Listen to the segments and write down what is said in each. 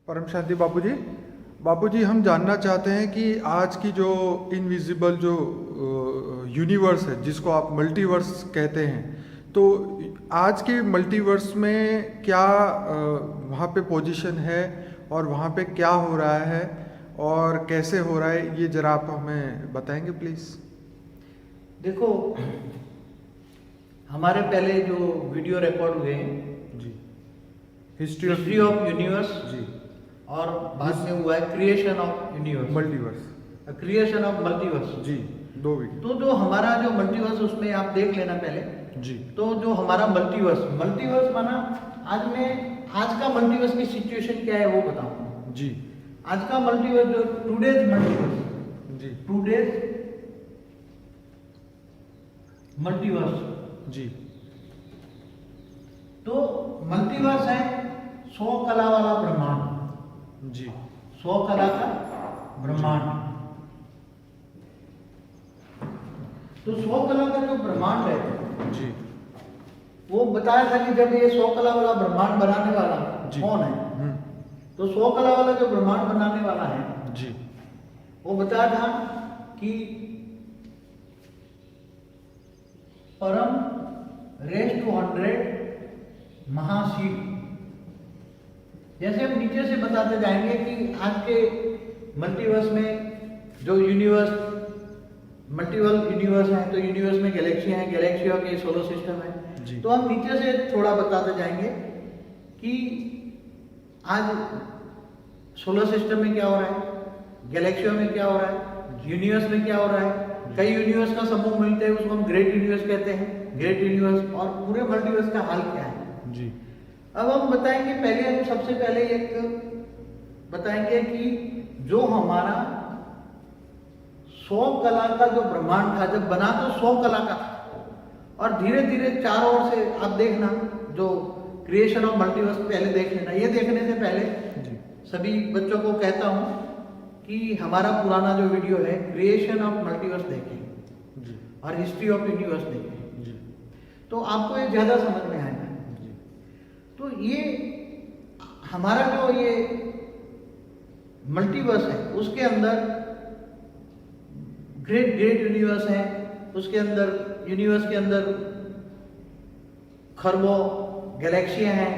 परम शांति बापूजी। बापूजी, हम जानना चाहते हैं कि आज की जो इनविजिबल जो यूनिवर्स है, जिसको आप मल्टीवर्स कहते हैं, तो आज के मल्टीवर्स में क्या वहाँ पे पोजीशन है और वहाँ पे क्या हो रहा है और कैसे हो रहा है, ये जरा आप हमें बताएंगे प्लीज़। देखो, हमारे पहले जो वीडियो रिकॉर्ड हुए हैं जी, हिस्ट्री ऑफ यूनिवर्स जी, और बाद में हुआ है creation of universe, multiverse, creation of multiverse. जी, 2 वीडियो। तो जो हमारा जो मल्टीवर्स, उसमें आप देख लेना पहले। जी, तो जो हमारा मल्टीवर्स माना, आज का मल्टीवर्स की सिचुएशन क्या है वो बताऊं। जी, आज का मल्टीवर्स जो टूडेज मल्टीवर्स, जी, टूडेज मल्टीवर्स, जी, तो मल्टीवर्स है 100 कला वाला ब्रह्मांड, जी, 100 कला का ब्रह्मांड। तो 100 कला का जो ब्रह्मांड है, जी, वो बताया था कि जब ये 100 कला वाला ब्रह्मांड बनाने वाला जी, कौन है, तो 100 कला वाला जो ब्रह्मांड बनाने वाला है, जी, वो बताया था कि परम रेस टू 100 महाशिव। जैसे हम नीचे से बताते जाएंगे कि आज के मल्टीवर्स में जो मल्टीपल यूनिवर्स है, तो यूनिवर्स में गैलेक्सी हैं, गैलेक्सियों के सोलर सिस्टम है। तो हम नीचे से थोड़ा बताते जाएंगे कि आज सोलर सिस्टम में क्या हो रहा है, गैलेक्सियों में क्या हो रहा है, यूनिवर्स में क्या हो रहा है। कई यूनिवर्स का समूह मिलते हैं, उसको हम ग्रेट यूनिवर्स कहते हैं, ग्रेट यूनिवर्स। और पूरे मल्टीवर्स का हाल क्या है जी। अब हम बताएंगे। हम सबसे पहले एक बताएंगे कि जो हमारा 100 कला का जो ब्रह्मांड था, जब बना तो 100 कला का था, और धीरे धीरे चारों ओर से आप देखना, जो क्रिएशन ऑफ मल्टीवर्स पहले देख लेना। ये देखने से पहले जी, सभी बच्चों को कहता हूं कि हमारा पुराना जो वीडियो है क्रिएशन ऑफ मल्टीवर्स देखें जी, और हिस्ट्री ऑफ यूनिवर्स देखें, जी, तो आपको ये ज्यादा समझ में आएगा। जी, तो ये हमारा जो ये मल्टीवर्स है, उसके अंदर ग्रेट ग्रेट यूनिवर्स है, उसके अंदर यूनिवर्स के अंदर खरबों गैलेक्सियां हैं,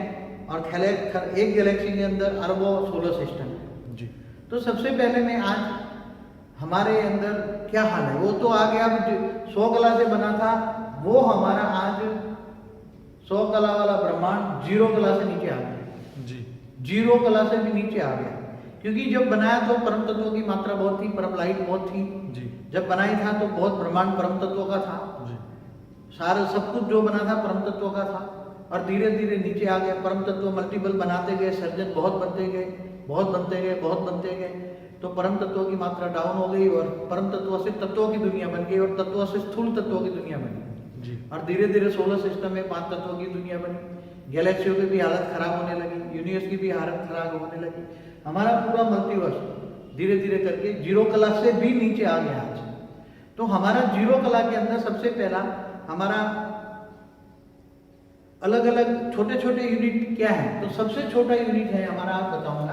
और एक गैलेक्सी के अंदर अरबों सोलर सिस्टम है। जी। तो सबसे पहले मैं आज हमारे अंदर क्या हाल है, वो तो आ गया 100 कला से बना था, वो हमारा आज 100 कला वाला ब्रह्मांड 0 कला से नीचे आ गया। जी, 0 कला से भी नीचे आ गया, क्योंकि जब बनाया तो परम तत्वों की मात्रा बहुत थी, परम लाइट बहुत थी। जी, जब बनाई था तो बहुत ब्रह्मांड परम तत्वों का था, जी, सारा सब कुछ जो बना था परम तत्वों का था। और धीरे धीरे नीचे आ गया, परम तत्व मल्टीपल बनाते गए, सर्जन बहुत बनते गए, बहुत बनते गए, बहुत बनते गए, तो परम तत्वों की मात्रा डाउन हो गई, और परम तत्वों से तत्वों की दुनिया बन गई, और तत्वों से स्थूल तत्वों की दुनिया बनी। जी, और धीरे धीरे सोलर सिस्टम में 5 तत्वों की दुनिया बनी, गैलेक्सियों की भी हालत खराब होने लगी, यूनिवर्स की भी हालत खराब होने लगी। हमारा पूरा मल्टीवर्स धीरे धीरे करके 0 कला से भी नीचे आ गया आज। तो हमारा 0 कला के अंदर सबसे पहला हमारा अलग अलग छोटे छोटे यूनिट क्या है। तो सबसे छोटा यूनिट है हमारा, आप बताऊंगा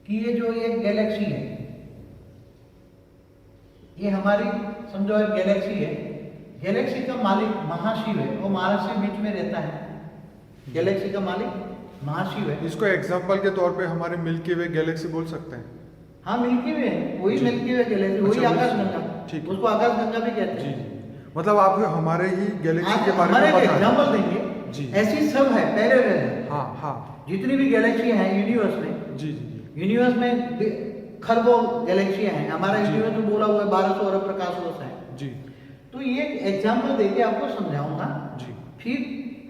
कि ये जो एक गैलेक्सी है, ये हमारी समझो एक गैलेक्सी है। गैलेक्सी का मालिक महाशिव है, वो महाशिव बीच में रहता है। गैलेक्सी का मालिक महाशिव है। इसको एग्जाम्पल के तौर पे हमारे मिल्की वे गैलेक्सी बोल सकते हैं। हाँ, मिल्की वे है, वही जी। मिल्की वे गैलेक्सी, वही अच्छा, आकाशगंगा, ठीक। उसको आकाशगंगा भी कहते जी, हैं। जी। मतलब आप हमारे ही गैलेक्सी आज के बारे हमारे में बता रहे एग्जाम्पल हैं। देंगे। जी। ऐसी सब है पैरेलल है, हाँ, हाँ, जितनी भी गैलेक्सी हैं यूनिवर्स में। जी, जी, यूनिवर्स में खरबों गैलेक्सियां हैं। हमारा जी। यूनिवर्स में बोला हुआ है 1200 अरब प्रकाश वर्ष है। जी, तो ये एग्जाम्पल देके आपको समझाऊंगा। जी, फिर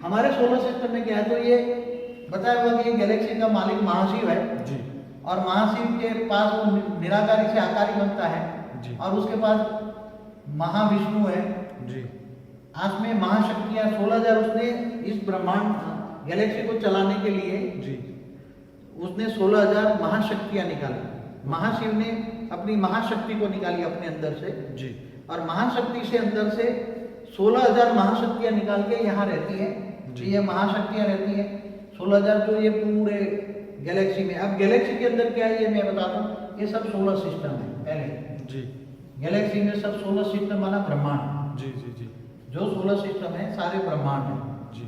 हमारे सोलर सिस्टम में क्या है, तो ये बताया हुआ कि गैलेक्सी का मालिक महाशिव है, जी, और महाशिव के पास वो निराकारी से आकारी बनता है, जी, और उसके पास महाविष्णु है। जी, आज में महाशक्तियां 16,000 उसने इस ब्रह्मांड गैलेक्सी को चलाने के लिए जी, उसने 16,000 महाशक्तियां निकाली। महाशिव ने अपनी महाशक्ति को निकाली अपने अंदर से, जी, और महाशक्ति से अंदर से 16,000 महाशक्तियां निकाल के यहाँ रहती है। जी। ये महाशक्तियां रहती है 16,000, जो ये पूरे गैलेक्सी में। अब गैलेक्सी के अंदर क्या है ये मैं बताता हूँ। ये सब सोलर सिस्टम है पहले जी गैलेक्सी में सब सोलर सिस्टम माना ब्रह्मांड। जी जी जी जो सोलर सिस्टम है सारे ब्रह्मांड है। जी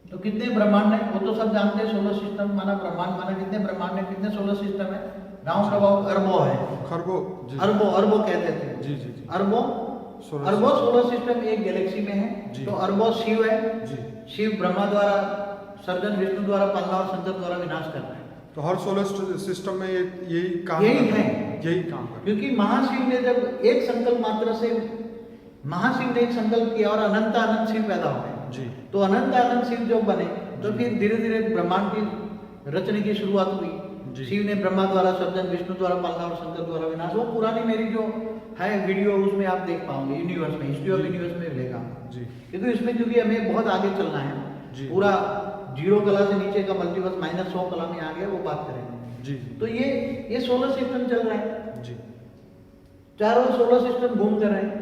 तो कितने ब्रह्मांड है वो तो सब जानते हैं। सोलर सिस्टम माना ब्रह्मांड माना कितने ब्रह्मांड है, कितने सोलर सिस्टम है, राउंड अबाउट अरबों है। खरगो जी अरबों कहते थे। जी जी जी अरबों सोलर सिस्टम एक गैलेक्सी में है। जी। तो अरबों शिव है। जी शिव ब्रह्मा द्वारा सर्जन, विष्णु द्वारा पालना और शंकर द्वारा विनाश करना है। तो हर सोलर सिस्टम में यही काम यही करता है। यही काम करता क्योंकि महाशिव ने जब एक संकल्प मात्र से महाशिव ने एक संकल्प किया और अनंत अनंत शिव पैदा हो गए। जी तो अनंत अनंत शिव जो बने तो फिर धीरे धीरे ब्रह्मांड की रचने की शुरुआत हुई। जी। शिव ने ब्रह्मा द्वारा सर्जन, विष्णु द्वारा पालना और शंकर द्वारा विनाश। वो पुरानी मेरी जो है वीडियो उसमें आप देख पाओगे यूनिवर्स में, हिस्ट्री ऑफ यूनिवर्स में मिलेगा। जी क्योंकि इसमें क्योंकि हमें बहुत आगे चलना है। जी। पूरा 0 कला से नीचे का मल्टीवर्स -100 कला में आ गया, वो बात करेंगे। जी तो ये सोलर सिस्टम चल रहा है। जी चारों सोलर सिस्टम घूम कर रहे हैं।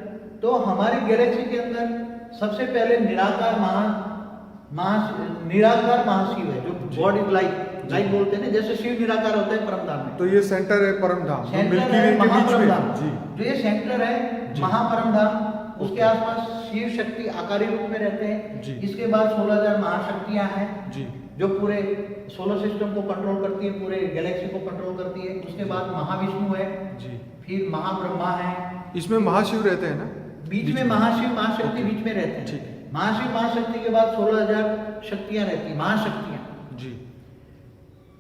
तो हमारी गैलेक्सी के अंदर सबसे पहले निराकार महाशिव है, जो गॉड इज लाइट बोलते हैं ना। जैसे शिव निराकार होता है परमधाम में, तो ये सेंटर है परमधाम, जो सेंटर मिल्की है वे के बीच महापरमधाम। में। जी जो ये सेंटर है जी। महापरमधाम, उसके आसपास शिव शक्ति आकारी रूप में रहते हैं। जी। इसके बाद 16,000 महाशक्तियां हैं जी जो पूरे सोलर सिस्टम को कंट्रोल करती है, पूरे गैलेक्सी को कंट्रोल करती है। उसके बाद महाविष्णु है, जी फिर महाब्रह्मा है, इसमें महाशिव रहते हैं ना बीच में महाशिव महाशक्ति बीच में रहते हैं। ठीक है। महाशिव महाशक्ति के बाद 16,000 शक्तियां रहती हैं, महाशक्तियां। जी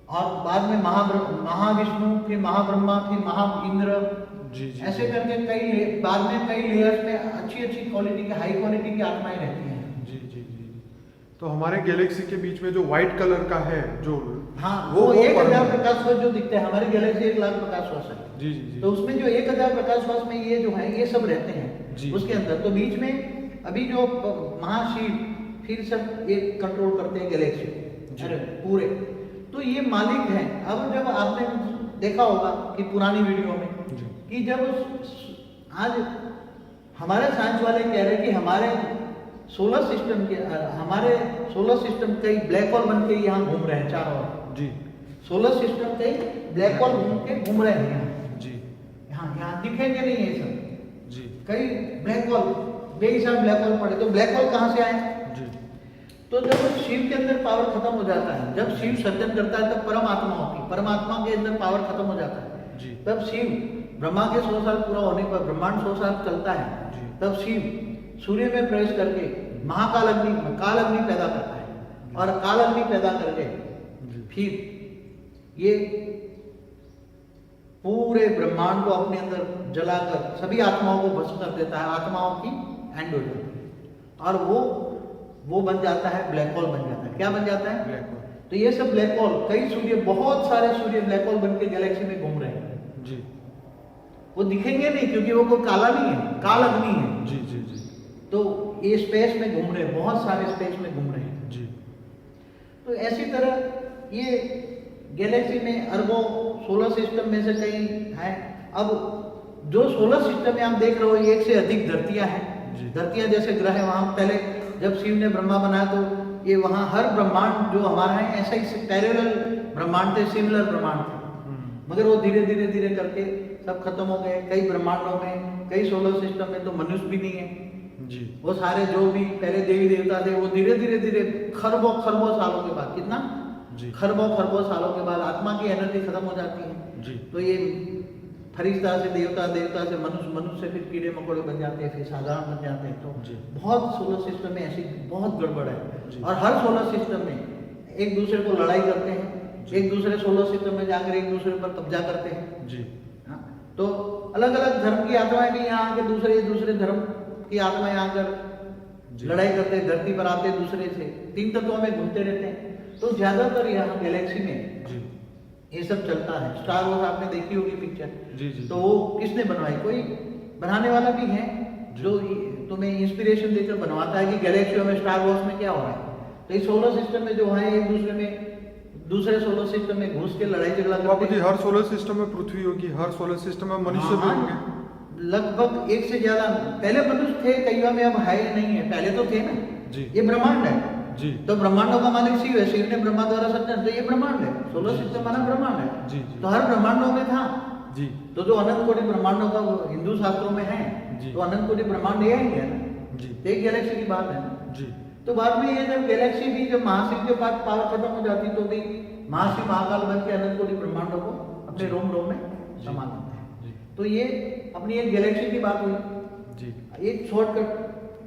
और बाद में महाविष्णु, फिर महाब्रह्मा, फिर महाइंद्र, जी जी ऐसे करके बाद में कई लेयर्स में अच्छी क्वालिटी की, हाई क्वालिटी की आत्माएं रहती हैं। जी जी जी तो हमारे गैलेक्सी के बीच में जो व्हाइट कलर का है जो हाँ, वो 1,000 प्रकाश वर्ष जो दिखते हैं। हमारी गैलेक्सी 1,00,000 प्रकाश वर्ष है। जी जी जी तो उसमें जो 1,000 प्रकाश वर्ष में ये जो है ये सब रहते जी। हैं उसके अंदर। तो बीच में अभी जो महाशिव फिर सब एक कंट्रोल करते हैं गैलेक्सी जी। अरे पूरे। तो ये मालिक हैं। अब जब आपने देखा होगा कि पुरानी वीडियो में जी। कि जब आज हमारे साइंस वाले कह रहे हैं कि हमारे सोलर सिस्टम कई ब्लैक होल बन के यहाँ घूम रहे हैं चारों ओर। जी सोलर सिस्टम कई ब्लैक होल घूम के घूम रहे हैं यहाँ। जी यहाँ दिखेंगे नहीं है सब। जी कई ब्लैक होल बेहिसाब ब्लैक होल पड़े। तो ब्लैक होल कहाँ से आए? जी तो जब शिव के अंदर पावर खत्म हो जाता है, जब शिव सर्जन करता है तब परमात्मा होती है, परमात्मा के अंदर पावर खत्म हो जाता है। जी। तब शिव ब्रह्मा के 100 साल पूरा होने पर ब्रह्मांड 100 साल चलता है। जी। तब शिव सूर्य में प्रवेश करके काल अग्नि पैदा करता है और काल अग्नि पैदा करके जी। फिर ये पूरे ब्रह्मांड को अपने अंदर जलाकर सभी आत्माओं को भस्म कर देता है। आत्माओं की एंड हो जाती है और वो बन जाता है, ब्लैक होल बन जाता है। क्या बन जाता है? Black hole. तो ये सब ब्लैक होल, कई सूर्य, बहुत सारे सूर्य ब्लैक होल बन के गैलेक्सी में घूम रहे हैं। जी वो दिखेंगे नहीं क्योंकि वो कोई काला नहीं है, काल अग्नि है। जी जी जी तो ये स्पेस में घूम रहे हैं, बहुत सारे स्पेस में घूम रहे हैं। जी तो ऐसी तरह ये गैलेक्सी में अरबों सोलर सिस्टम में से कई है। अब जो सोलर सिस्टम में आप देख रहे हो, एक से अधिक धरतियां हैं। जी। धरतियां जैसे ग्रह है, वहां पहले जब शिव ने ब्रह्मा बनाया तो ये वहां हर ब्रह्मांड जो हमारा है ऐसा ही पैरेलल ब्रह्मांड थे, सिमिलर ब्रह्मांड थे। मगर वो धीरे धीरे धीरे करके सब खत्म हो गए। कई ब्रह्मांडों में, कई सोलर सिस्टम में तो मनुष्य भी नहीं है। जी वो सारे जो भी पहले देवी देवता थे वो धीरे धीरे खरबों सालों के बाद, कितना जी खरबों सालों के बाद आत्मा की एनर्जी खत्म हो जाती है। जी तो ये फरिश्ता से देवता, देवता से मनुष्य, मनुष्य से फिर कीड़े मकोड़े बन जाते हैं, फिर साधारण बन जाते हैं। तो जी। बहुत सोलर सिस्टम में ऐसी बहुत गड़बड़ है। जी। और हर सोलर सिस्टम में एक दूसरे को लड़ाई करते हैं, एक दूसरे सोलर सिस्टम में जाकर एक दूसरे पर कब्जा करते हैं। जी हाँ, तो अलग अलग धर्म की आत्माएं भी यहाँ आके दूसरे धर्म की आत्माएं आकर जी। लड़ाई करते हैं, धरती पर आते हैं दूसरे से, 3 तत्वों में घूमते रहते हैं। तो ज्यादातर यहाँ गैलेक्सी में जी ये सब चलता है। स्टार वॉर्स आपने देखी होगी पिक्चर। जी जी तो वो किसने बनवाई? कोई बनाने वाला भी है जो तुम्हें इंस्पिरेशन देकर बनवाता है कि गैलेक्सी में, स्टार वॉर्स में क्या हो रहा है। तो इस सोलर सिस्टम में जो है एक दूसरे में, दूसरे सोलर सिस्टम में घुस के लड़ाई झगड़ा बाबू करते जी, हैं। हर सोलर सिस्टम में पृथ्वी होगी, हर सोलर सिस्टम में मनुष्य भी होंगे। लगभग 1 से ज्यादा। पहले मनुष्य थे कई में, अब है नहीं है, पहले तो थे ना। जी। ये ब्रह्मांड है। जी। तो ब्रह्मांडों का मालिक शिव है, शिव ने ब्रह्मा द्वारा सृजन, तो ये ब्रह्मांड है, सोलर सिस्टम माना ब्रह्मांड है। जी, जी। तो हर ब्रह्मांडों में था। जी तो जो अनंत कोटि ब्रह्मांडों का वो हिंदू शास्त्रों में है, जी। तो अनंत कोटि ब्रह्मांड ये ही है ना, जी तो एक गैलेक्सी की बात है ना। जी तो बाद में ये जब गैलेक्सी भी जब महाशिव के पास पावर खत्म हो जाती तो भी महाशिव महाकाल बन के अनंत कोटि ब्रह्मांडों को अपने रोम रोम में समा लेते हैं। जी तो ये अपनी एक गैलेक्सी की बात हुई। जी एक शॉर्टकट,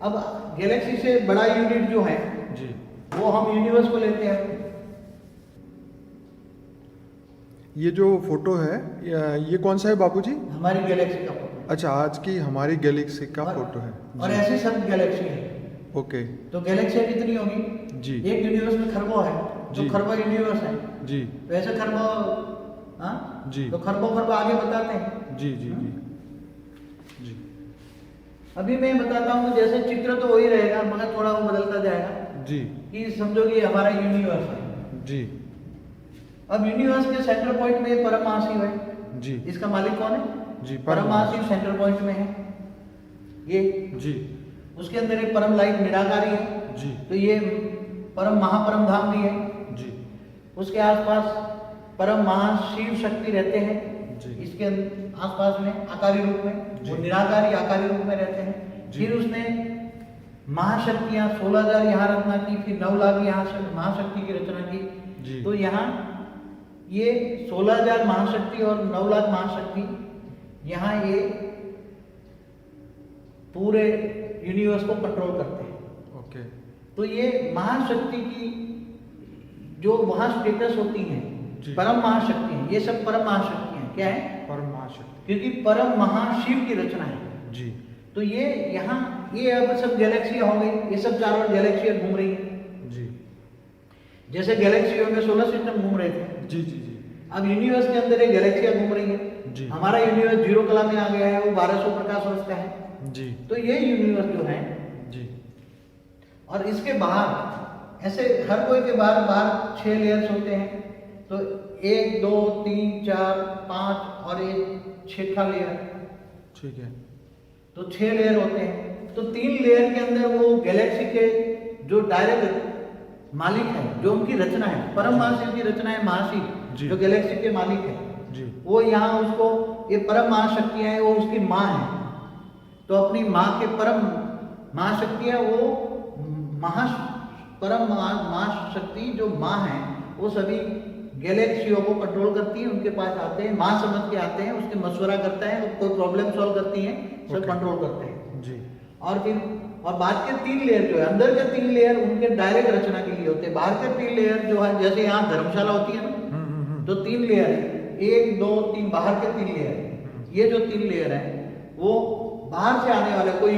अब गैलेक्सी से बड़ा यूनिट जो है जी। वो हम यूनिवर्स को लेते हैं। ये जो फोटो है ये कौन सा है बापूजी? हमारी गैलेक्सी का फोटो। अच्छा, आज की हमारी गैलेक्सी का फोटो है। और जी। ऐसे सब गैलेक्सी है। ओके। तो गैलेक्सी कितनी होगी? जी। एक यूनिवर्स में खरबों है, तो जी। खरबों यूनिवर्स है। जी तो ऐसे खरबों, हाँ जी। तो खरबों खरबों आगे बताते हैं। जी जी जी जी अभी मैं बताता हूँ, जैसे चित्र तो वही रहेगा मगर थोड़ा वो बदलता जाएगा। जी कि समझो कि हमारा यूनिवर्स है। जी अब यूनिवर्स के सेंटर पॉइंट में परम महाशिव है। जी इसका मालिक कौन है? जी, परम महाशिव सेंटर पॉइंट में है ये। जी उसके अंदर एक परम लाइट निराकारी है। जी तो ये परम महापरम धाम भी है। जी उसके आसपास परम महाशिव शक्ति रहते हैं। जी। इसके आसपास में आकारी रूप में, जी। वो निराकारी आकारी रूप में रहते हैं। जी। फिर उसने महाशक्तियां 16,000 यहाँ रचना की, फिर 9 लाख यहाँ महाशक्ति की रचना की। जी। तो यहाँ ये 16,000 महाशक्ति और 9 लाख महाशक्ति, यहाँ ये पूरे यूनिवर्स को कंट्रोल करते हैं। ओके। तो ये महाशक्ति की जो वहाँ स्टेटस होती हैं, जी। परम महाशक्ति हैं, ये सब परम महाशक्ति हैं। क्या है? परम महाशक्ति। क्योंकि परम महाशिव की रचना है। जी तो ये यहाँ ये अब सब गैलेक्सियां हो गई, ये सब चारों ओर गैलेक्सियां घूम रही हैं। जी जैसे गैलेक्सियों में सोलर सिस्टम घूम रहे थे, जी जी जी अब यूनिवर्स के अंदर एक गैलेक्सियां घूम रही है। जी। हमारा यूनिवर्स जीरो कला में आ गया है, वो 1200 प्रकाश वर्ष का है। जी तो ये यूनिवर्स जो है, जी और इसके बाहर ऐसे हर कोई के बाहर 6 लेयर्स होते हैं। तो 1 2 3 4 5 और एक छठा लेयर, ठीक है। तो 6 लेयर होते हैं। तो 3 लेयर के अंदर वो गैलेक्सी के जो डायरेक्ट मालिक है, जो उनकी रचना है, परम महाशिव की रचना है महाशिव, जी। जो गैलेक्सी के मालिक है, जी वो यहाँ उसको, ये परम महाशक्तियां हैं, वो उसकी माँ है। तो अपनी माँ के परम महाशक्तियां, वो परम महाशक्ति जो माँ है, वो सभी गैलेक्सियों को कंट्रोल करती है। उनके पास आते हैं, माँ समझ के आते हैं, उसके मशवरा करता है, कोई प्रॉब्लम सॉल्व करती हैं, सब कंट्रोल करते हैं। जी। और फिर और बाद के 3 लेयर जो है, अंदर के 3 लेयर उनके डायरेक्ट रचना के लिए होते हैं। बाहर के 3 लेयर जो है, जैसे यहाँ धर्मशाला होती है ना, तो 3 लेयर है, 1 2 3, बाहर के 3 लेयर है। ये जो 3 लेयर है वो बाहर से आने वाले, कोई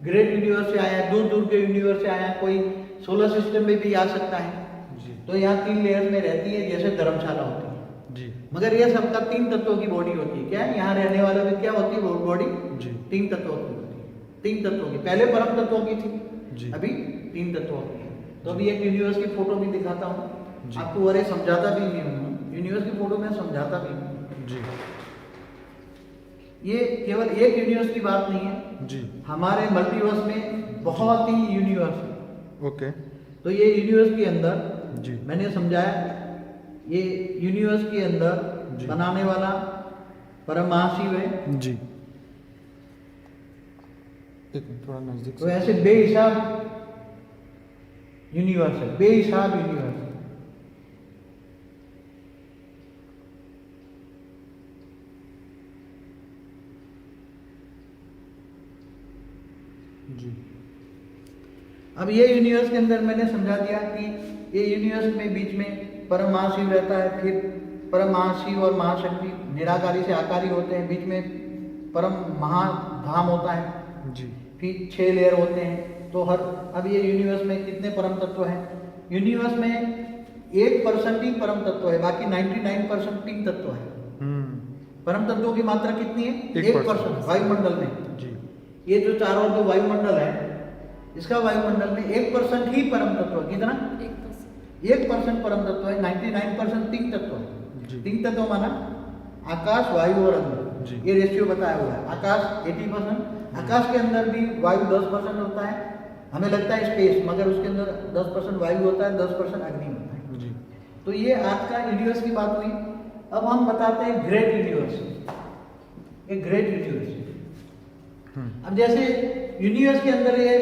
ग्रेट यूनिवर्स से आया, दूर दूर के यूनिवर्स से आया, कोई सोलर सिस्टम में भी आ सकता है। जी तो यहाँ 3 लेयर में रहती है, जैसे धर्मशाला होती है। जी मगर ये सबका 3 तत्वों की बॉडी होती है। क्या है? यहाँ रहने वालों की क्या होती है बॉडी? जी 3 तत्वों की होती है। 3 तत्वों की, पहले परम तत्वों की थी, जी। अभी 3 तत्वों की है। तो अभी एक यूनिवर्स की फोटो भी दिखाता हूँ जी। आपको, अरे समझाता भी नहीं हूँ, यूनिवर्स की फोटो में समझाता भी नहीं। जी ये केवल एक यूनिवर्स की बात नहीं है, जी हमारे मल्टीवर्स में बहुत ही यूनिवर्स है। ओके। तो ये यूनिवर्स के अंदर जी मैंने समझाया, ये यूनिवर्स के अंदर जी। बनाने वाला परम महाशिव है। जी एक थोड़ा नजदीक तो ऐसे बेहिसाब यूनिवर्स है, बेहिसाब यूनिवर्स है। जी अब ये यूनिवर्स के अंदर मैंने समझा दिया कि ये यूनिवर्स में बीच में परम महाशिव रहता है, फिर परम महाशिव और महाशक्ति निराकारी से आकारी होते हैं, बीच में परम महाधाम होता है, जी फिर 6 लेयर होते हैं। तो हर अब ये यूनिवर्स में कितने परम तत्व हैं? यूनिवर्स में 1% ही परम तत्व है, बाकी 99% 3 तत्व है। परम तत्वों की मात्रा कितनी है? 1% वायुमंडल में। जी ये जो चारों जो वायुमंडल है, इसका वायुमंडल में 1% ही परम तत्व है। कितना? 1% परम तत्व है, 99% 3 तत्व है। 3 तत्व माना आकाश, वायु और अग्नि। जी। ये रेशियो बताया हुआ है। आकाश 80%, आकाश के अंदर भी वायु 10% होता है, हमें लगता है स्पेस, मगर उसके अंदर 10% वायु होता है, 10% अग्नि होता है। जी। तो ये आज का यूनिवर्स की बात हुई। अब हम बताते हैं ग्रेट यूनिवर्स, एक ग्रेट यूनिवर्स। अब जैसे यूनिवर्स के अंदर ये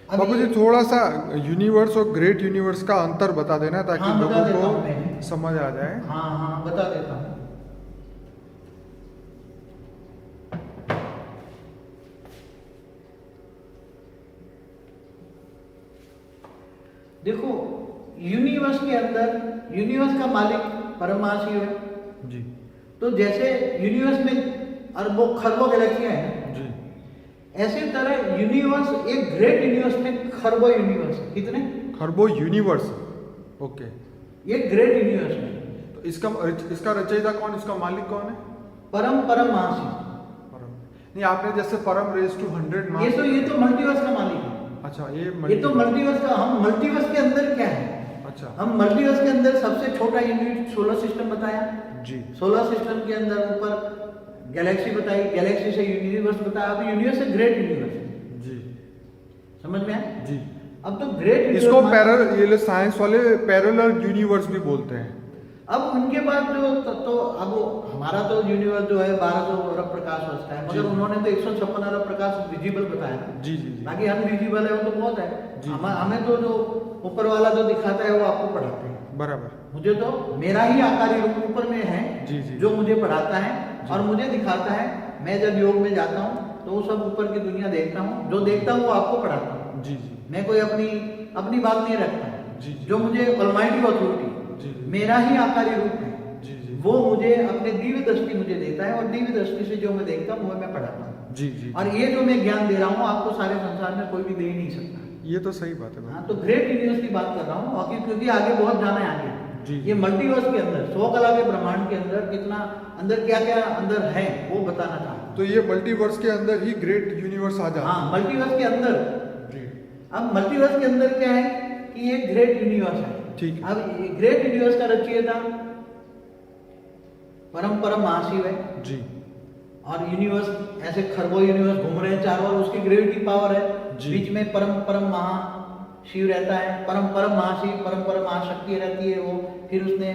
बाबू जी थोड़ा सा यूनिवर्स और ग्रेट यूनिवर्स का अंतर बता देना ताकि हाँ, बता देता लोगों हूँ मैं। को समझ आ जाए। हाँ हाँ बता देता हूँ। देखो यूनिवर्स के अंदर, यूनिवर्स का मालिक परमाशिव है जी। तो जैसे यूनिवर्स में अरबों खरबों गैलेक्सियां हैं जी। ऐसी तरह यूनिवर्स, एक ग्रेट यूनिवर्स में खरबों यूनिवर्स है। कितने? खरबों यूनिवर्स। ओके। ये ग्रेट यूनिवर्स है। तो इसका रचयिता कौन, इसका मालिक कौन है? परम परम महाशिव। परम नहीं, आपने जैसे परम रेज टू 100 ये तो मल्टीवर्स का मालिक है। अच्छा, ये तो मल्टीवर्स का, हम मल्टीवर्स के अंदर क्या है? अच्छा, हम मल्टीवर्स के अंदर सबसे छोटा यूनिट सोलर सिस्टम बताया जी। सोलर सिस्टम के अंदर ऊपर गैलेक्सी बताई, गैलेक्सी से यूनिवर्स बताया। अब यूनिवर्स है ग्रेट यूनिवर्स। जी। समझ में आया? जी। अब तो ग्रेट इसको ये साइंस वाले पैरेलल यूनिवर्स भी बोलते हैं। अब उनके पास जो तो अब हमारा तो यूनिवर्स जो है 1200 अरब प्रकाश वर्ष का है, मगर उन्होंने तो 156 अरब प्रकाश विजिबल बताया। जी जी जी। बाकी अनविजिबल है वो तो बहुत है। हमें तो जो ऊपर वाला जो दिखाता है वो आपको पढ़ाते हैं। बराबर। मुझे तो मेरा ही आकारी रूप ऊपर में है जी जी, जो मुझे पढ़ाता है और मुझे दिखाता है। मैं जब योग में जाता हूँ तो वो सब ऊपर की दुनिया देखता हूँ, जो देखता हूँ वो आपको पढ़ाता हूँ। जी जी। मैं कोई अपनी बात नहीं रखता। जी। जो मुझे ऑलमाइटी अथॉरिटी, मेरा ही आकारी रूप है, जी जी, वो मुझे अपने दिव्य दृष्टि मुझे देता है और दिव्य दृष्टि से जो मैं देखता हूँ वो मैं पढ़ाता हूँ। जी जी। और ये जो मैं ज्ञान दे रहा हूँ आपको सारे संसार में कोई भी दे ही नहीं सकता। ये तो सही बात है। हाँ, तो ग्रेट यूनिवर्स की बात कर रहा हूँ और क्योंकि आगे बहुत जाना है आगे। जी। ये मल्टीवर्स के अंदर 100 कला के ब्रह्मांड के अंदर कितना अंदर क्या क्या अंदर है वो बताना चाहता हूँ। तो ये मल्टीवर्स के अंदर ही ग्रेट यूनिवर्स आ जाता है। हाँ, मल्टीवर्स के अंदर। जी। अब मल्टीवर्स के अंदर क्या है कि ये ग्रेट यूनिवर्स है। ठीक है। अब ग्रेट यूनिवर्स का रचयिता परम परम महाशिव है जी। और यूनिवर्स ऐसे खरबों यूनिवर्स घूम रहे हैं चारों ओर, उसकी ग्रेविटी पावर है। बीच में परम परम महाशिव रहता है, परम परम महाशिव, परम परम महाशक्ति रहती है वो। फिर उसने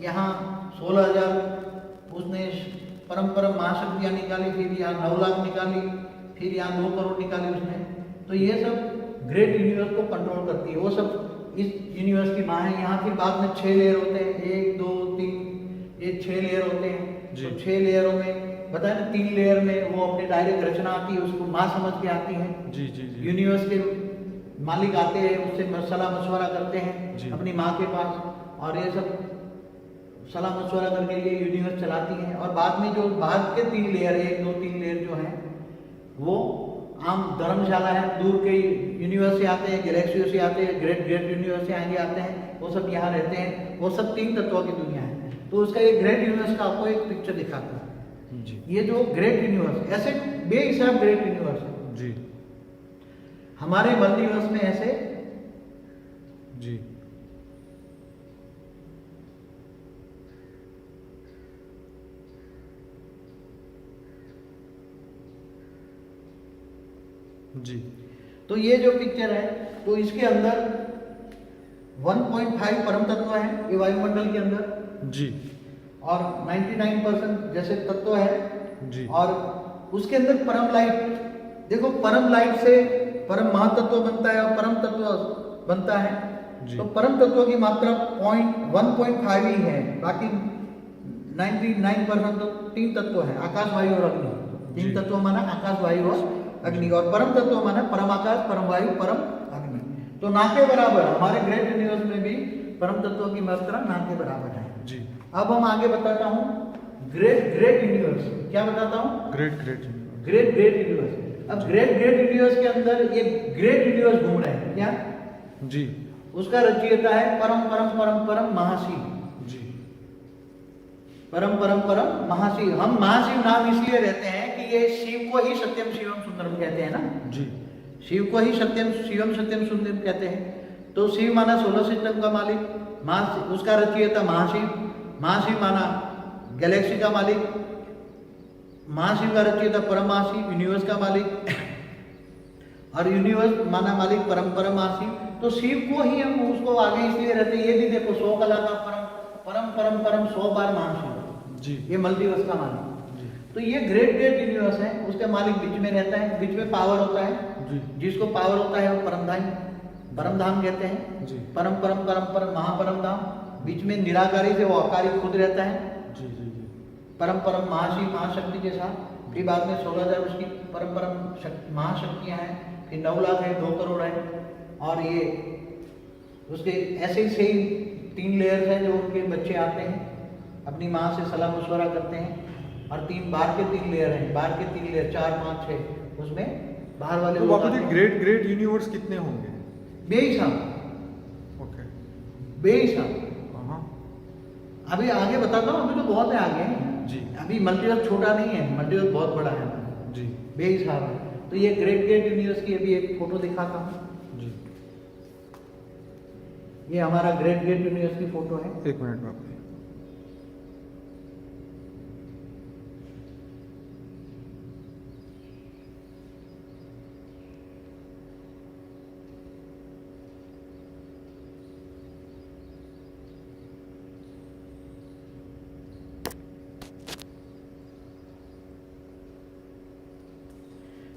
यहाँ 16,000 उसने परम परम महाशक्तियाँ निकाली, फिर यहाँ 9 लाख निकाली, फिर यहाँ 2 करोड़ निकाली उसने। तो ये सब ग्रेट यूनिवर्स को कंट्रोल करती है, वो सब इस यूनिवर्स की माँ है। यहाँ फिर बाद में 6 लेयर होते हैं, 1 2 3, ये 6 लेयर होते हैं। तो 6 लेयरों में बताया ना, 3 लेयर में वो अपने डायरेक्ट रचना आती है, उसको माँ समझ के आती है। जी जी जी। यूनिवर्स के मालिक आते हैं, उससे सलाह मशवरा करते हैं अपनी माँ के पास, और ये सब सलाह मशवरा करके ये यूनिवर्स चलाती हैं। और बाद में जो बाद के 3 लेयर, 1 2 3 लेयर जो हैं वो आम धर्मशाला है, दूर के यूनिवर्स से आते हैं, गैलेक्सियों से आते हैं, ग्रेट ग्रेट यूनिवर्स से आगे आते हैं, वो सब यहाँ रहते हैं। वो सब 3 तत्वों की दुनिया है। तो उसका एक ग्रेट यूनिवर्स का आपको एक पिक्चर दिखाता है। ये जो ग्रेट यूनिवर्स ऐसे बेहिसाब ग्रेट यूनिवर्स है जी। हमारे मल्टीवर्स में ऐसे जी जी। तो ये जो पिक्चर है तो इसके अंदर 1.5 परम तत्व है ये वायुमंडल के अंदर जी, और 99% जैसे तत्व है जी। और उसके अंदर परम लाइट, देखो परम लाइट से परम महातत्व बनता है और परम तत्व बनता है। तो परम तत्व की मात्रा 1.5 ही है, बाकी 99% तो 3 तत्व है, आकाश वायु और अग्नि। 3 तत्व माना आकाश वायु और अग्नि, और परम तत्व माना परम आकाश परम वायु परम अग्नि। तो ना के बराबर हमारे ग्रेट यूनिवर्स में भी परम तत्व की मात्रा ना के बराबर है जी। अब हम आगे बताता हूँ ग्रेट ग्रेट यूनिवर्स। क्या बताता हूँ? Great great great great universe. अब ग्रेट ग्रेट यूनिवर्स के अंदर ये ग्रेट यूनिवर्स घूम रहे हैं क्या जी। उसका रचयिता है परम परम परम परम महाशिव जी। परम परम परम महाशिव। हम महाशिव नाम इसलिए रहते हैं कि ये शिव को ही सत्यम शिवम सुंदरम कहते हैं ना जी। शिव को ही सत्यम शिवम सत्यम सुंदरम कहते हैं। तो शिव माना सोलर सिस्टम का मालिक, उसका रचयिता महाशिव, महाशिव माना गैलेक्सी का मालिक, महाशिव का रचयिता परम महाशिव यूनिवर्स का मालिक। और यूनिवर्स माना मालिक परम परमासी। तो शिव को ही हम उसको आगे इसलिए रहते हैं, ये भी देखो 100 कला का परम परम परम परम 100 बार महाशिव जी, ये मल्टीवर्स का मालिक। जी, तो ये ग्रेट ग्रेट यूनिवर्स है, उसका मालिक बीच में रहता है, बीच में पावर होता है, जी, जिसको पावर होता है वो परम धाम कहते हैं। जी, परम परम परम परम महापरम धाम, बीच में निराकारी से वो आकारी खुद रहता है, जी, जी, जी, परम परम महाशिव महाशक्ति के साथ। फिर बाद में 16,000 उसकी परम परम महाशक्तियाँ हैं, फिर 9 लाख है, 2 करोड़ है, और ये उसके ऐसे ही 3 लेयर्स हैं जो उनके बच्चे आते हैं, अपनी माँ से सलाह मशवरा करते हैं, और 3 बाहर के 3 लेयर हैं, बाहर के 3 लेयर 4 5 6, उसमें बाहर वाले तो लोग बापू आते जी हैं। ग्रेट ग्रेट यूनिवर्स कितने होंगे? बेहिसाब ओके, बेहिसाब। हाँ, अभी आगे बताता हूँ, अभी तो बहुत है आगे जी, अभी मल्टीवर्स छोटा नहीं है, मल्टीवर्स बहुत बड़ा है, जी, बेहिसाब है। तो ये ग्रेट ग्रेट यूनिवर्स की अभी एक फोटो दिखाता हूँ, जी, ये हमारा ग्रेट ग्रेट यूनिवर्स की फोटो है। 1 मिनट बापू जी।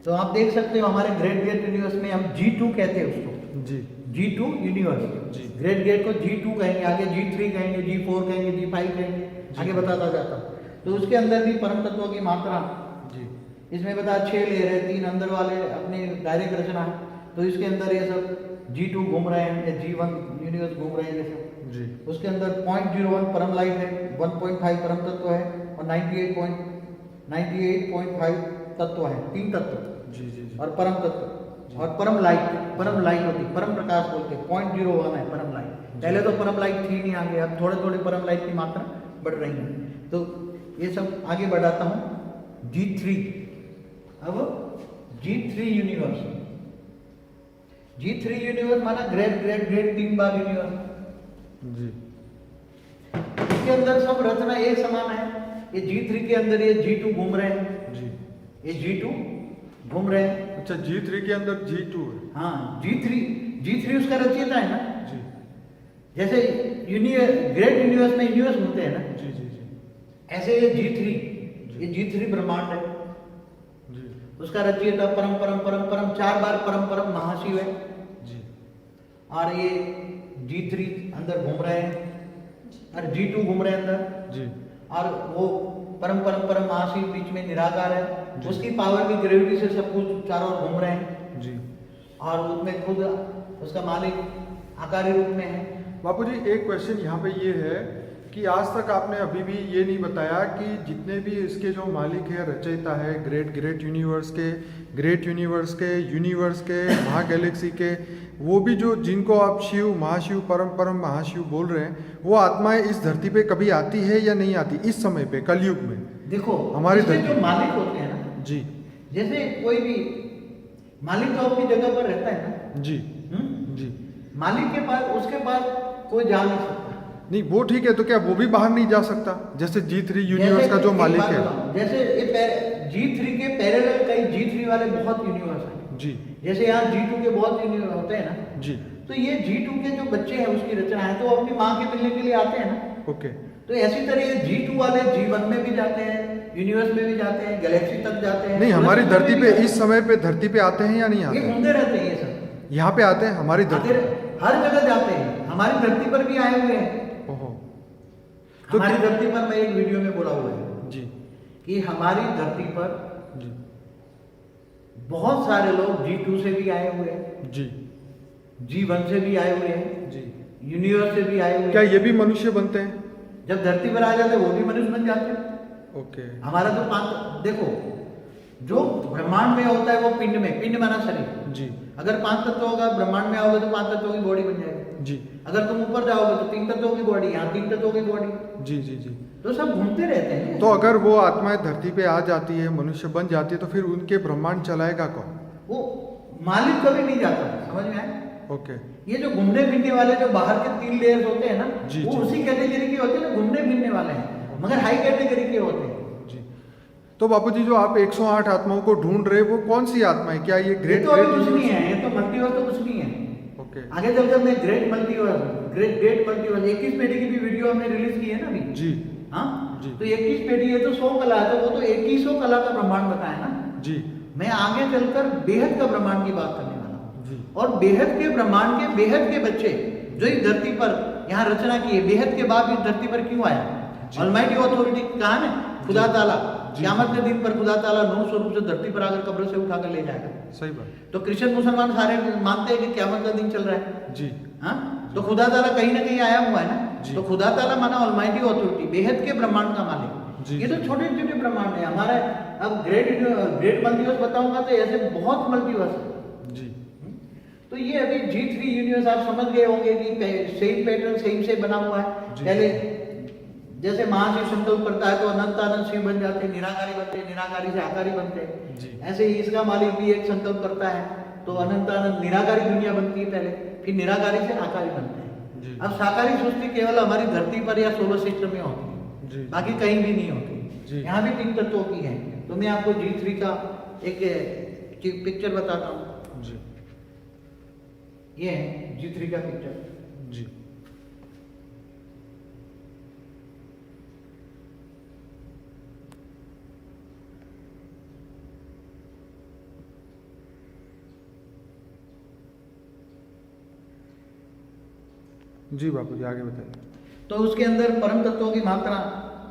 तो आप देख सकते हो हमारे ग्रेट ग्रेट यूनिवर्स में हम G2 कहते हैं उसको, जी, G2 यूनिवर्स। जी। ग्रेट ग्रेट को G2 कहेंगे, आगे G3 कहेंगे, G4 कहेंगे, G5 कहेंगे, आगे बताता जाता हूँ। तो उसके अंदर भी परम तत्वों की मात्रा, जी, इसमें बता 6 लेयर है, 3 अंदर वाले अपने डायरेक्ट रचना है, तो इसके अंदर ये सब G2 घूम रहे हैं या G1 यूनिवर्स घूम रहे हैं जैसे। जी, उसके अंदर 0.01 परम लाइट है, 1.5 परम तत्व है, और 98.5 तत्व है, 3 तत्व जी, जी, जी, और परम तत्व और परम लाइट होती है, परम प्रकाश बोलते हैं, 0.01 है परम लाइट। पहले तो परम लाइट थी नहीं, आगे अब थोड़े थोड़े परम लाइट की मात्रा बढ़ रही है। तो ये सब आगे बढ़ाता हूँ। G3, अब G3 यूनिवर्स, G3 यूनिवर्स माना ग्रेट ग्रेट ग्रेट 3 बार यूनिवर्स। जी, इसके अंदर सब रचना एक समान है। ये G3 के अंदर ये G2 घूम रहे हैं, जी। ये G2 घूम रहे हैं। अच्छा, G3 के अंदर G2 है। हाँ, G3 उसका रचयिता है ना। जी, जैसे ग्रेट यूनिवर्स में यूनिवर्स होते हैं ना, जी, जी, जी, ऐसे ये G3 ब्रह्मांड है, जी, उसका रचयिता परम परम परम परम 4 बार परम परम महाशिव है। जी, और ये G3 अंदर घूम रहे हैं और G2 घूम रहे हैं अंदर, जी, और वो परम परम परम महाशिव बीच में निराकार है, जी। उसकी पावर की ग्रेविटी से सब कुछ चारों ओर घूम रहे हैं, जी। और उसमें खुद उसका मालिक आकारी रूप में है। बापू जी, एक क्वेश्चन यहाँ पे ये है कि आज तक आपने अभी भी ये नहीं बताया कि जितने भी इसके जो मालिक है, रचयिता है, ग्रेट यूनिवर्स के यूनिवर्स के महा गैलेक्सी के, वो भी जो जिनको आप शिव महाशिव परम महाशिव बोल रहे हैं, वो आत्माएं इस धरती पे कभी आती है या नहीं आती इस समय पे, कलयुग में? देखो हमारे इसके धरती जो मालिक होते हैं ना, जी, जैसे कोई भी मालिक तो अपनी जगह पर रहता है ना, जी, जी, मालिक के पास, उसके पास कोई जा नहीं सकता। नहीं वो ठीक है, तो क्या वो भी बाहर नहीं जा सकता? जैसे G3 यूनिवर्स का जो मालिक है। जैसे ये G3 के पैरेलल कई G3 वाले बहुत यूनिवर्स हैं। जी, जैसे यहाँ G2 के बहुत यूनिवर्स होते हैं ना, जी, तो ये G2 के जो बच्चे हैं उसकी रचना है, तो वो अपनी माँ के मिलने के लिए आते हैं ना। ओके, तो ऐसी तरह ये G2 वाले G1 में भी जाते हैं, यूनिवर्स में भी जाते हैं, गैलेक्सी तक जाते हैं। नहीं हमारी धरती पे इस समय पे धरती पे आते हैं या नहीं ये आते? घूमते रहते हैं, ये सब यहाँ पे आते हैं हमारी धरती? हर जगह जाते हैं, हमारी धरती पर भी आए हुए हैं। ओहो, तो हमारी धरती पर मैं एक वीडियो में बोला हुआ है जी, कि हमारी धरती पर जी, बहुत सारे लोग G2 से भी आए हुए हैं, जी, G1 से भी आए हुए हैं, जी। यूनिवर्स से भी आए हुए क्या हैं। ये भी मनुष्य बनते हैं? जब धरती पर आ जाते हैं वो भी मनुष्य बन जाते हैं। ओके, हमारा तो देखो, जो ब्रह्मांड में होता है वो पिंड में, पिंड माना शरीर। जी, अगर 5 तत्व होगा, ब्रह्मांड में आओगे तो 5 तत्वों की बॉडी बन जाएगी। जी, अगर तुम ऊपर जाओगे तो 3 तत्वों की बॉडी, यहाँ 3 तत्वों की बॉडी, जी, जी, जी। तो सब घूमते रहते हैं। तो अगर वो आत्माएं धरती पे आ जाती है, मनुष्य बन जाती है, तो फिर उनके ब्रह्मांड चलाएगा कौन? वो मालिक कभी नहीं जाता, समझ में आया? ओके, ये जो घूमने फिरने वाले जो बाहर के 3 लेयर्स होते हैं ना, जी, वो जी। उसी कैटेगरी के होते हैं ना, घूमने फिरने वाले हैं, मगर हाई कैटेगरी के होते हैं। जी। तो बापूजी जो आप 108 आत्माओं को ढूंढ रहे हैं वो कौन सी आत्मा है? क्या ये ये ग्रेट तो अभी कुछ नहीं है, ये तो मल्टीवर्स तो कुछ नहीं है। ओके आगे चलकर मैं ग्रेट मल्टीवर्स 21 पेटी की भी वीडियो हमने रिलीज की है ना अभी। जी हाँ जी। तो 21 पेटी है तो 100 कला है, तो वो तो 2100 कला का ब्रह्मांड बताया ना जी मैं आगे चलकर बेहद का ब्रह्मांड की बात करने वाला हूँ। जी और बेहद के ब्रह्मांड के बेहद के बच्चे जो इस धरती पर यहाँ रचना की है, बेहद के बाद इस धरती पर क्यों आया? ऑलमाइटी अथॉरिटी कहा है खुदा ताला क़यामत के दिन पर खुदा ताला नूर स्वरूप से धरती पर आकर कब्र से उठाकर ले जाएगा। सही बात। तो क्रिश्चियन मुसलमान सारे मानते हैं कि क़यामत का दिन चल रहा है। जी हाँ तो खुदा ताला कहीं ना कहीं आया हुआ है ना। तो खुदा ताला माना ऑलमाइटी अथॉरिटी, बेहद के ब्रह्मांड का मालिक। ये तो छोटे छोटे ब्रह्मांड है हमारा। अब ग्रेट मल्टीवर्स बताऊंगा तो ऐसे बहुत मल्टीवर्स है जी। तो ये अभी G3 यूनिवर्स आप समझ गए होंगे कि सेम पैटर्न सेम से बना हुआ है। पहले जैसे महाशिव संकल्प करता है तो अनंत अनंत शिव बन जाते, निराकारी बनते, निराकारी से आकारी बनते। ऐसे ही इसका मालिक भी एक संकल्प करता है तो अनंत अनंत निराकारी दुनिया बनती है पहले, फिर निराकारी से आकारी बनते हैं। अब साकारी सृष्टि केवल हमारी धरती पर या सोलर सिस्टम में होती है, बाकी कहीं भी नहीं होती। यहाँ भी 3 तत्वों की है। तो मैं आपको G3 का एक पिक्चर बताता हूँ। जी ये है G3 का पिक्चर। जी जी बापूजी आगे बताइए। तो उसके अंदर परम तत्वों की मात्रा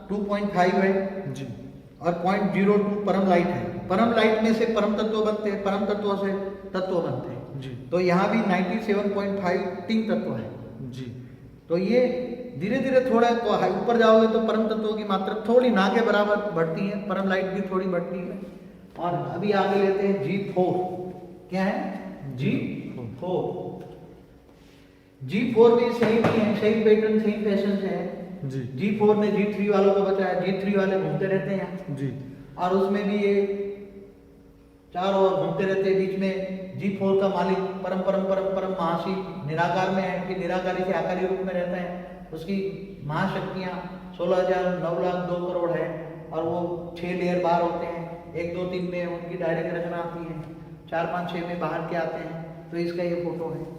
2.5 है जी और 0.02 परम लाइट है। परम लाइट में से परम तत्व बनते हैं, परम तत्वों से तत्व बनते हैं। जी तो यहाँ भी 97.5 तीन तत्व है। जी तो ये धीरे धीरे थोड़ा ऊपर जाओगे तो परम तत्वों की मात्रा थोड़ी ना के बराबर बढ़ती है, परम लाइट भी थोड़ी बढ़ती है। और अभी आगे लेते हैं G4। क्या है? G4। G4 भी सही नहीं है, सही पैटर्न सही फैशन से है। जी G4 ने G3 वालों को बचाया, G3 वाले घूमते रहते हैं जी और उसमें भी ये चारों ओर घूमते रहते हैं। बीच में G4 का मालिक परम परम परम परम महाशिव निराकार में है, फिर निराकारी से आकारी रूप में रहता है। उसकी महाशक्तियाँ 16,000 9 लाख 2 करोड़ है और वो 6 लेयर बाहर होते हैं। 1 2 3 में उनकी डायरेक्ट रचना आती है, 4 5 6 में बाहर के आते हैं। तो इसका ये फोटो है।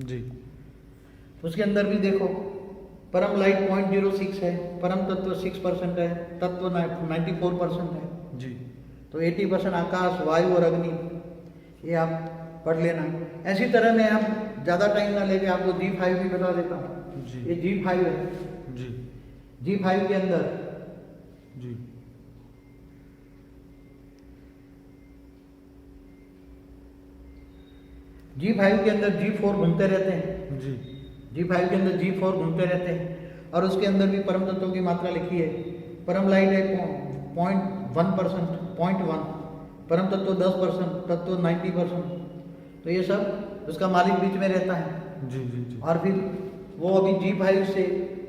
जी उसके अंदर भी देखो परम लाइट 0.06 है, परम तत्व 6% है, तत्व 94% है। जी तो 80% आकाश वायु और अग्नि, ये आप पढ़ लेना। ऐसी तरह मैं अब ज़्यादा टाइम ना लेके आपको G5 भी बता देता हूँ। जी ये G5 है। जी G5 के अंदर जी G5 के अंदर G4 घूमते रहते हैं। जी G5 के अंदर G4 घूमते रहते हैं और उसके अंदर भी परम तत्वों की मात्रा लिखी है। परम लाइट है 0.1%, 0.1, परम तत्व 10%, तत्व 90%। तो ये सब उसका मालिक बीच में रहता है। जी जी जी और फिर वो अभी G5 से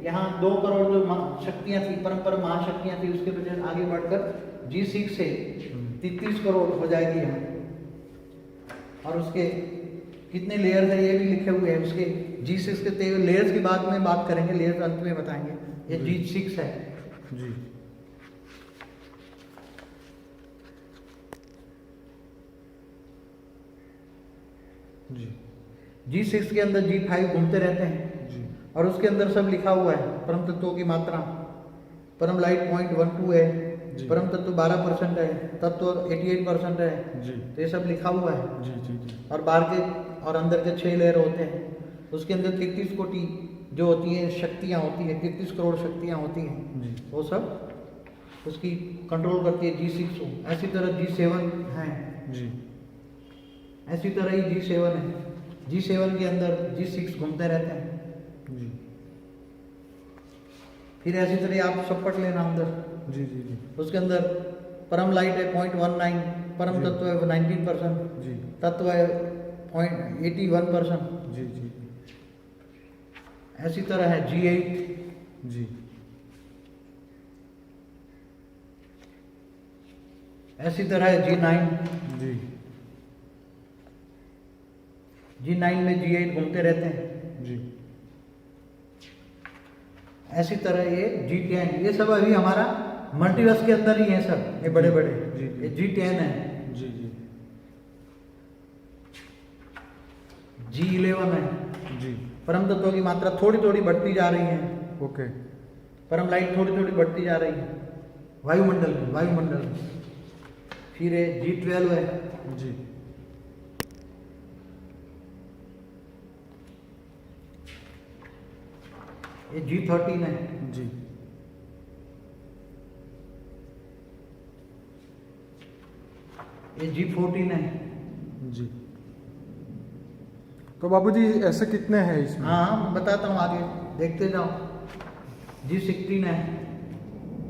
यहाँ 2 करोड़ जो शक्तियाँ थी, परम परम महाशक्तियाँ थी, उसके वजह आगे बढ़कर G6 से 33 करोड़ हो जाएगी यहाँ। और उसके कितने लेयर्स है ये भी लिखे हुए हैं। उसके G6 के लेयर्स की बात में बात करेंगे, लेयर्स अंत में बताएंगे। ये G6 है। जी जी G6 के अंदर G5 घूमते रहते हैं जी और उसके अंदर सब लिखा हुआ है। परम तत्वों की मात्रा, परम लाइट 0.12 है, परम तत्व 12% है, तत्व 88% है। जी तो ये सब लिखा हुआ है। जी जी जी और बाहर के और अंदर के 6 लेयर होते हैं। उसके अंदर 33 कोटि जो होती है शक्तियाँ होती है, 33 करोड़ शक्तियाँ होती हैं। जी वो सब उसकी कंट्रोल करती है G6 को। ऐसी तरह G7 है, जी ऐसी तरह ही G7 है। G7 के अंदर G6 घूमते रहते हैं। जी फिर ऐसी तरह आप सब पढ़ लेना अंदर। जी जी जी उसके अंदर परम लाइट है 0.19, परम जी। तत्व है 19%, जी तत्व है 0.81%। जी जी ऐसी तरह है G8, जी ऐसी तरह है G9, जी G9 में G8 घूमते रहते हैं। जी ऐसी तरह ये G10, ये सब अभी हमारा मल्टीवर्स के अंदर ही है सब, ये बड़े बड़े। जी, जी। ये G10 है, जी जी G11 है। जी परम तत्वों की मात्रा थोड़ी थोड़ी बढ़ती जा रही है, ओके परम लाइट थोड़ी थोड़ी बढ़ती जा रही है वायुमंडल में, वायुमंडल में। फिर ये G12 है, जी ये G13 है, जी ये G14 है। जी तो बाबूजी ऐसे कितने हैं इसमें? हाँ मैं बताता हूँ, आगे देखते जाओ। G16 है,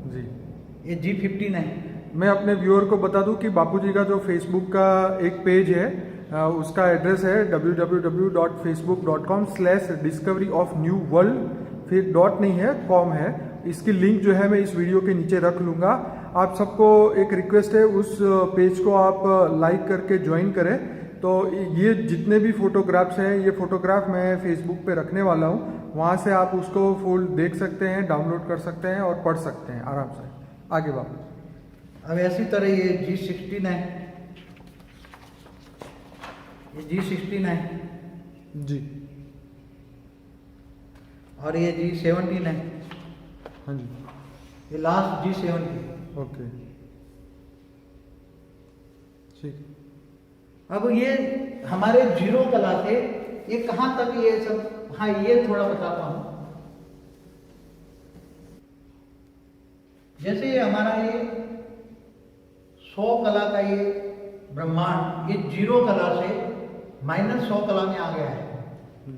जी ये G15 है। मैं अपने व्यूअर को बता दूं कि बापूजी का जो फेसबुक का एक पेज है उसका एड्रेस है www.facebook.com/discoveryofnewworld, फिर डॉट नहीं है कॉम है। इसकी लिंक जो है मैं इस वीडियो के नीचे रख लूँगा। आप सबको एक रिक्वेस्ट है, उस पेज को आप लाइक करके ज्वाइन करें। तो ये जितने भी फोटोग्राफ्स हैं, ये फोटोग्राफ मैं फेसबुक पे रखने वाला हूँ, वहाँ से आप उसको फुल देख सकते हैं, डाउनलोड कर सकते हैं और पढ़ सकते हैं आराम से। आगे बाबू। अब ऐसी तरह ये G16 है, ये G16 है, जी और ये G17 है, हाँ जी ये लास्ट G17। ओके ठीक। अब ये हमारे जीरो कला थे, ये कहाँ तक ये सब, हाँ ये थोड़ा बताता हूँ। जैसे ये हमारा ये 100 कला का ये ब्रह्मांड, ये जीरो कला से -100 कला में आ गया है।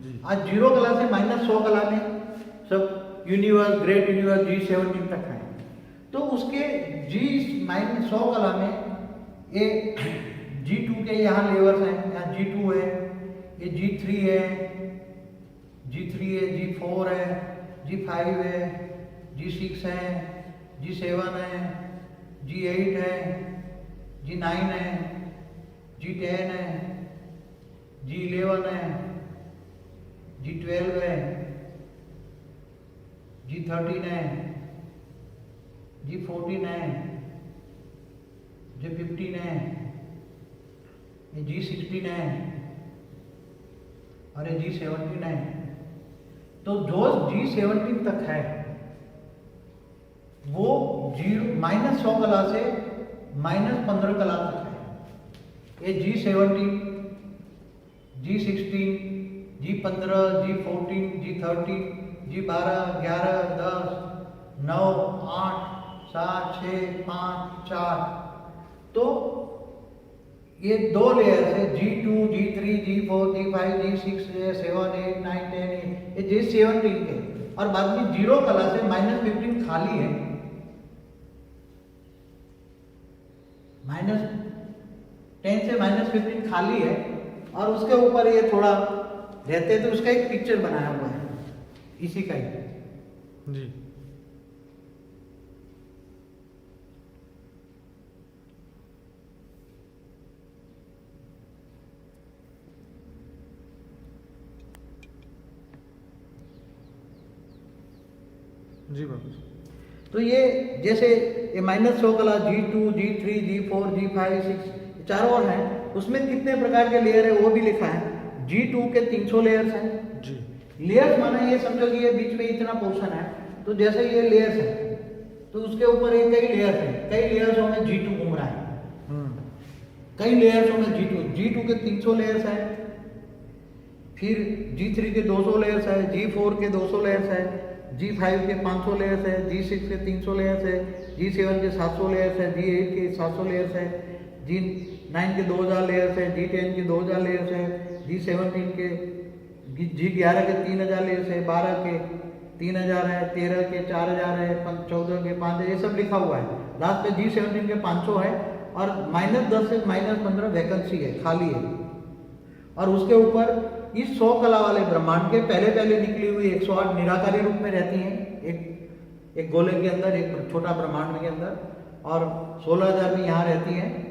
जी आज जीरो कला से -100 कला में सब यूनिवर्स, ग्रेट यूनिवर्स G17 तक है। तो उसके -100 कला में ये G2 के यहाँ लेवल्स हैं, यहाँ G2 है, ये G3 है, G3 है, G4 है, G5 है, G6 है, G7 है, G8 है, G9 है, G10 है, G11 है, G12 है, G13 है, G14 है, G15 है, ये G16 है और ये G17 है। तो जो G17 तक है वो -100 कला से -15 कला तक है। ये G17, G16, G15, G14, G13, G12, 11, 10, 9, 8, 7, 6, 5, 4। तो ये दो लेयर्स है, G2, G3, G4, G5, G6, G7, 8, 9, 10, ये G17 के। और बाद में जीरो कला से -15 खाली है, -10 से -15 खाली है, और उसके ऊपर ये थोड़ा रहते हैं। तो उसका एक पिक्चर बनाया हुआ है इसी का ही। जी जी बाबू। तो ये जैसे ये -100 कला G2, G3, G4, G5, 6 चारों और हैं, उसमें कितने प्रकार के लेयर है वो भी लिखा है। G2 के 300 लेयर्स हैं। जी लेयर्स माना ये समझो कि ये बीच में इतना पोर्शन है, तो जैसे ये लेयर्स है तो उसके ऊपर ये कई लेयर्स है, कई लेयर्सों में G2 घूम रहा है, कई लेयर्सों में G2 के 300 लेयर्स है, फिर G3 के 200 लेयर्स है, G4 के 200 लेयर्स है, G5 के 500 लेयर्स है, G6 के 300 लेयर्स है, G7 के 700 लेयर्स है, G8 के 700 लेयर्स है, G9 के 2000 लेयर्स है, G10 के 2000 लेयर्स है, G17 के G11 के 3000 लेयर्स है, 12 के 3000 है, 13 के 4000 है, 14 के 5000, ये सब लिखा हुआ है। लास्ट में G17 के 500 है और -10 से -15 वैकेंसी है, खाली है। और उसके ऊपर इस 100 कला वाले ब्रह्मांड के पहले निकली हुई 108 निराकारी रूप में रहती हैं, एक गोले के अंदर, एक छोटा ब्रह्मांड के अंदर, और 16000 भी यहाँ रहती हैं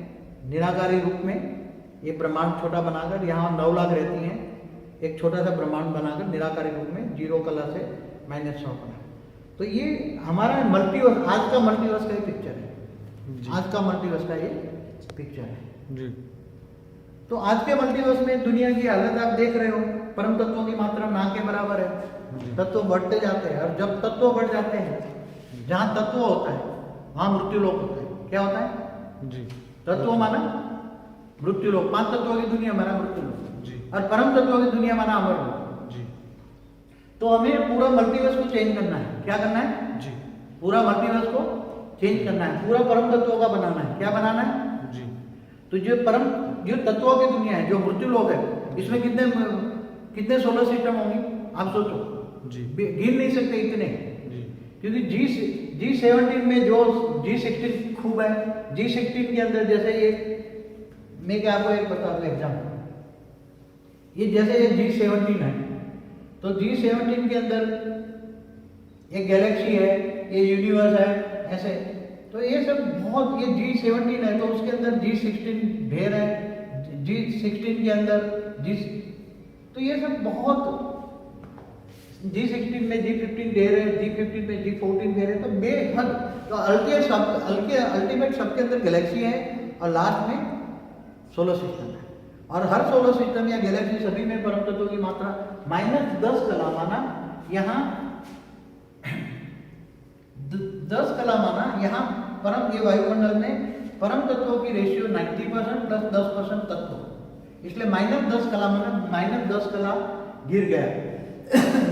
निराकारी रूप में। ये ब्रह्मांड छोटा बनाकर यहाँ 9 लाख रहती हैं। एक छोटा सा ब्रह्मांड बनाकर निराकारी रूप में 0 कला से -100 कला। तो ये हमारा मल्टीवर्स, आज का मल्टीवर्स का ये पिक्चर है। आज का मल्टीवर्स का ये पिक्चर है जी। तो आज के मल्टीवर्स में दुनिया की हालत आप देख रहे हो, परम तत्वों की मात्रा ना के बराबर है। तत्व बढ़ते जाते हैं, और जब तत्व बढ़ जाते हैं, जहाँ तत्व होता है वहाँ मृत्यु लोक होता है। क्या होता है जी। तत्व माना मृत्यु लोक, 5 तत्वों की दुनिया माना मृत्यु लोक, जी। और परम तत्वों की दुनिया माना अमर लोक। जी। तो हमें पूरा मल्टीवर्स को चेंज करना है। क्या करना है जी। पूरा मल्टीवर्स को चेंज करना है, पूरा परम तत्वों का बनाना है। क्या बनाना है जी। तो जो तत्वों की दुनिया है, जो मृत्यु लोक है, इसमें कितने सोलर सिस्टम होंगे आप सोचो। जी। गिन नहीं सकते इतने, जी। क्योंकि G17 में जो G16 खूब है, G16 के अंदर जैसे ये, मैं क्या आपको एक बता दूं एग्जाम्पल, ये जैसे ये G17 है, तो G17 के अंदर एक गैलेक्सी है, ये यूनिवर्स है, ऐसे। तो ये सब बहुत, ये G17 है तो उसके अंदर G16 ढेर है, G16 के अंदर तो ये सब बहुत, G16 में G15 ढेर है, G15 में G14 ढेर है, तो बेहद। तो अल्टीमेट सबके अंदर गैलेक्सी है, और लास्ट में सोलर सिस्टम है, और हर सोलर सिस्टम या गैलेक्सी सभी में परम तत्वों की मात्रा -10 कला माना। यहाँ 10 कला माना, यहाँ परम, ये वायुमंडल में परम तत्वों की रेशियो 90% प्लस 10% तत्व, इसलिए -10 कला माना, -10 कला गिर गया,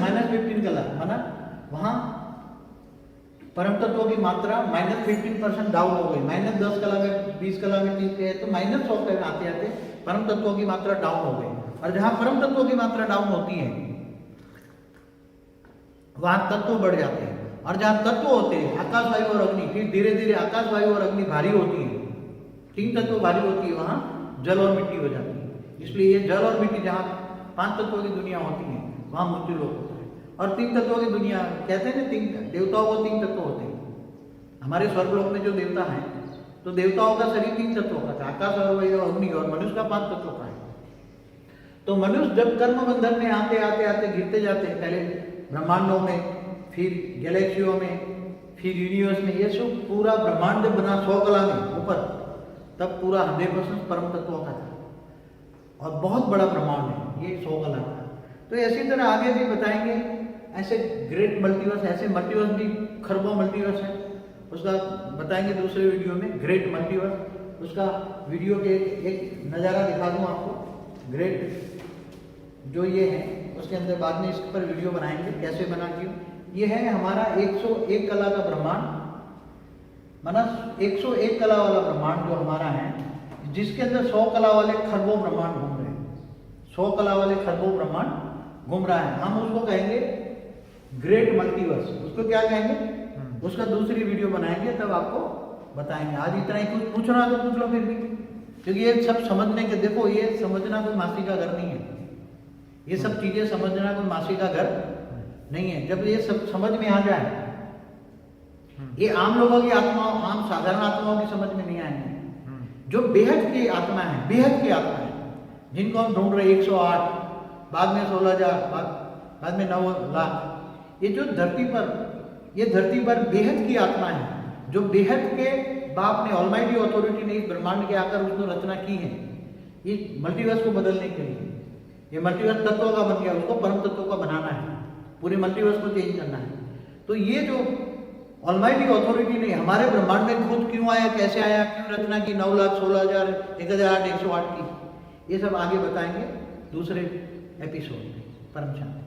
-15 कला माना वहाँ परम तत्वों की मात्रा -15% डाउन हो गई। -10 कला में 20 कला में 30 है, तो -100 पे आते आते परम तत्वों की मात्रा डाउन हो गई। और जहाँ परम तत्वों की मात्रा डाउन होती है वहाँ तत्व बढ़ जाते हैं, और जहाँ तत्व होते हैं आकाश, वायु और अग्नि, फिर धीरे धीरे आकाश, वायु और अग्नि भारी होती है, 3 तत्व भारी होती है, वहाँ जल और मिट्टी हो जाती है। इसलिए ये जल और मिट्टी, जहाँ 5 तत्वों की दुनिया होती है वहाँ मृत्यु लोक होता है। और 3 तत्वों की दुनिया कहते हैं ना, 3 देवताओं को 3 तत्व होते हैं। हमारे स्वर्गलोक में जो देवता हैं, तो देवताओं का शरीर 3 तत्वों का था, आकाश और वायु और अग्नि, और मनुष्य का 5 तत्वों का है। तो मनुष्य जब कर्म बंधन में आते आते आते गिरते जाते हैं, पहले ब्रह्मांडों में, फिर गैलेक्सियों में, फिर यूनिवर्स में, ये सब पूरा ब्रह्मांड जब बना 100 कला में ऊपर, तब पूरा 100% परम तत्वों का था, और बहुत बड़ा ब्रह्मांड है ये 100 कला का। तो इसी तरह आगे भी बताएंगे, ऐसे ग्रेट मल्टीवर्स, ऐसे मल्टीवर्स भी खरबों मल्टीवर्स है, उसका बताएंगे दूसरे वीडियो में, ग्रेट मल्टीवर्स। उसका वीडियो के एक नज़ारा दिखा दूँ आपको, ग्रेट जो ये है, उसके अंदर बाद में इस पर वीडियो बनाएंगे कैसे बना क्यों। ये है हमारा 101 कला का ब्रह्मांड, माना 101 कला वाला ब्रह्मांड जो हमारा है, जिसके अंदर 100 कला वाले खरबों ब्रह्मांड घूम रहे हैं, 100 कला वाले खरबों ब्रह्मांड घूम रहा है। हम उसको कहेंगे ग्रेट मल्टीवर्स। उसको क्या कहेंगे, उसका दूसरी वीडियो बनाएंगे, तब आपको बताएंगे। आज इतना ही, कुछ पूछना तो पूछ लो फिर भी, क्योंकि ये सब समझने के, देखो ये समझना कोई मासी का घर नहीं है, ये सब चीजें समझना कोई मासी का घर नहीं है। जब ये सब समझ में आ जाए, ये आम लोगों की आत्माओं, आम साधारण आत्माओं की समझ में नहीं आएंगे। जो बेहद की आत्मा है, बेहद की आत्मा है, जिनको हम ढूंढ रहे 108, बाद में 16,000, बाद में 9 लाख, ये जो धरती पर बेहद की आत्मा है, जो बेहद के बाप ने, ऑलमाइटी अथॉरिटी ने इस ब्रह्मांड के आकर उसको रचना की है, ये मल्टीवर्स को बदलने के लिए। ये मल्टीवर्स तत्वों का बन गया, उसको परम तत्वों का बनाना है, पूरे मल्टीवर्स को चेंज करना है। तो ये जो ऑलमाइटी अथॉरिटी ने हमारे ब्रह्मांड में खुद क्यों आया, कैसे आया, क्यों रचना की 9 लाख, 16,000, 1,008, 108 की, ये सब आगे बताएंगे दूसरे एपिसोड में। परम शांति।